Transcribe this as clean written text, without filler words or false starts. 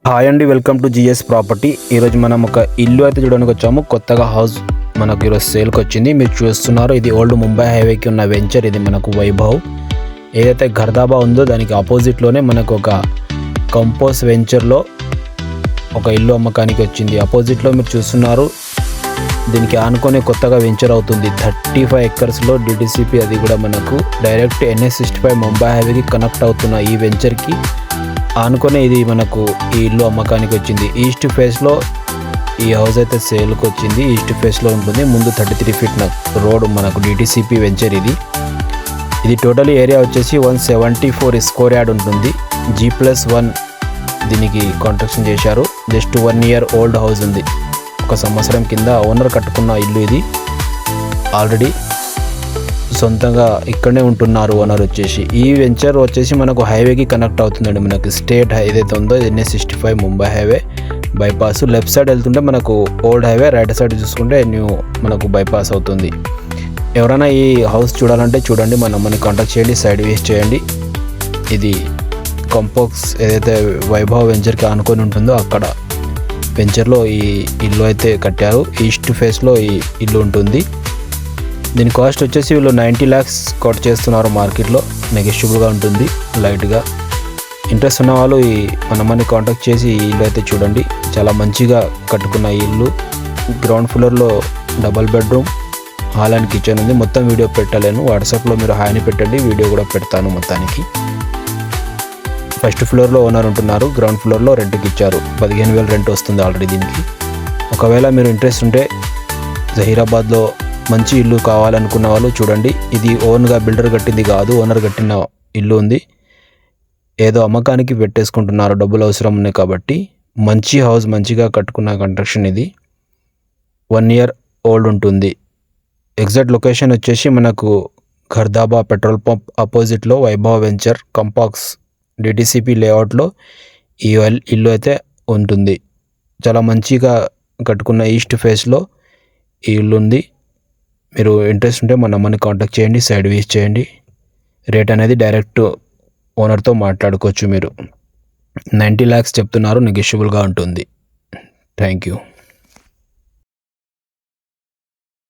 Hi అండి, welcome to GS property. ఈరోజు మనం ఒక ఇల్లు అయితే చూడడానికి వచ్చాము. కొత్తగా హౌస్ మనకు ఈరోజు సేల్కి వచ్చింది. మీరు చూస్తున్నారు, ఇది ఓల్డ్ ముంబై హైవేకి ఉన్న వెంచర్. ఇది మనకు వైభవ్. ఏదైతే ఘర్దాబా ఉందో దానికి ఆపోజిట్లోనే మనకు ఒక కంపోజ్ వెంచర్లో ఒక ఇల్లు అమ్మకానికి వచ్చింది. ఆపోజిట్లో మీరు చూస్తున్నారు, దీనికి ఆనుకొని కొత్తగా వెంచర్ అవుతుంది. 35 ఎకర్స్లో డిటిసిపి. అది కూడా మనకు డైరెక్ట్ NH65 ముంబై హైవేకి కనెక్ట్ అవుతున్న ఈ వెంచర్కి ఆనుకొని ఇది మనకు ఈ ఇల్లు అమ్మకానికి వచ్చింది. ఈస్ట్ ఫేస్లో ఈ హౌస్ అయితే సేల్కి వచ్చింది. ఈస్ట్ ఫేస్లో ఉంటుంది. ముందు 33 ఫీట్ రోడ్ మనకు డిటిసిపి వెంచర్. ఇది టోటల్ ఏరియా వచ్చేసి 174 స్క్వేర్ యార్డ్ ఉంటుంది. G+1 దీనికి కాంట్రాక్షన్ చేశారు. జస్ట్ 1 ఇయర్ ఓల్డ్ హౌస్ ఉంది. 1 సంవత్సరం కింద ఓనర్ కట్టుకున్న ఇల్లు ఇది. ఆల్రెడీ సొంతంగా ఇక్కడనే ఉంటున్నారు ఓనర్ వచ్చేసి. ఈ వెంచర్ వచ్చేసి మనకు హైవేకి కనెక్ట్ అవుతుందండి. మనకు స్టేట్ ఏదైతే ఉందో NH65 Mumbai highway bypass. Left side వెళ్తుంటే మనకు ఓల్డ్ హైవే, రైట్ సైడ్ చూసుకుంటే న్యూ మనకు బైపాస్ అవుతుంది. ఎవరైనా ఈ హౌస్ చూడాలంటే చూడండి, మనని కాంటాక్ట్ చేయండి, సైడ్ వేస్ట్ చేయండి. ఇది కంపోక్స్ ఏదైతే వైభవ్ వెంచర్కి ఆనుకొని ఉంటుందో అక్కడ వెంచర్లో ఈ ఇల్లు అయితే కట్టారు. ఈస్ట్ ఫేస్లో ఈ ఇల్లు ఉంటుంది. దీని కాస్ట్ వచ్చేసి వీళ్ళు 90 lakhs కొట్ చేస్తున్నారు మార్కెట్లో. నెగోషియబుల్గా ఉంటుంది లైట్గా. ఇంట్రెస్ట్ ఉన్న వాళ్ళు ఈ మనమని కాంటాక్ట్ చేసి ఈ ఇల్లు అయితే చూడండి. చాలా మంచిగా కట్టుకున్న ఈ ఇల్లు. గ్రౌండ్ ఫ్లోర్లో double bedroom, hall and kitchen ఉంది. మొత్తం వీడియో పెట్టలేను, వాట్సాప్లో మీరు హాయ్ని పెట్టండి, వీడియో కూడా పెడతాను. మొత్తానికి ఫస్ట్ ఫ్లోర్లో ఓనర్ ఉంటున్నారు. గ్రౌండ్ ఫ్లోర్లో రెంట్కి ఇచ్చారు. 15,000 రెంట్ వస్తుంది ఆల్రెడీ దీనికి. ఒకవేళ మీరు ఇంట్రెస్ట్ ఉంటే జహీరాబాద్లో మంచి ఇల్లు కావాలనుకున్న వాళ్ళు చూడండి. ఇది ఓన్గా బిల్డర్ కట్టింది కాదు, ఓనర్ కట్టిన ఇల్లు ఉంది. ఏదో అమ్మకానికి పెట్టేసుకుంటున్నారు, డబ్బులు అవసరం ఉన్నాయి కాబట్టి. మంచి హౌస్, మంచిగా కట్టుకున్న కన్స్ట్రక్షన్ ఇది. 1 ఇయర్ ఓల్డ్ ఉంటుంది. ఎగ్జాక్ట్ లొకేషన్ వచ్చేసి మనకు ఘర్దాబా పెట్రోల్ పంప్ ఆపోజిట్లో వైభవ్ వెంచర్ కంపాక్స్ డిటిసిపి లేఅవుట్లో ఈ ఇల్లు అయితే ఉంటుంది. చాలా మంచిగా కట్టుకున్న ఈస్ట్ ఫేస్లో ఈ ఇల్లు ఉంది. మీరు ఇంట్రెస్ట్ ఉంటే మన నమ్మని కాంటాక్ట్ చేయండి, సైడ్ వేస్ చేయండి. రేట్ అనేది డైరెక్ట్ ఓనర్తో మాట్లాడుకోవచ్చు. మీరు 90 lakhs చెప్తున్నారు, నెగోషియబుల్గా ఉంటుంది. Thank you.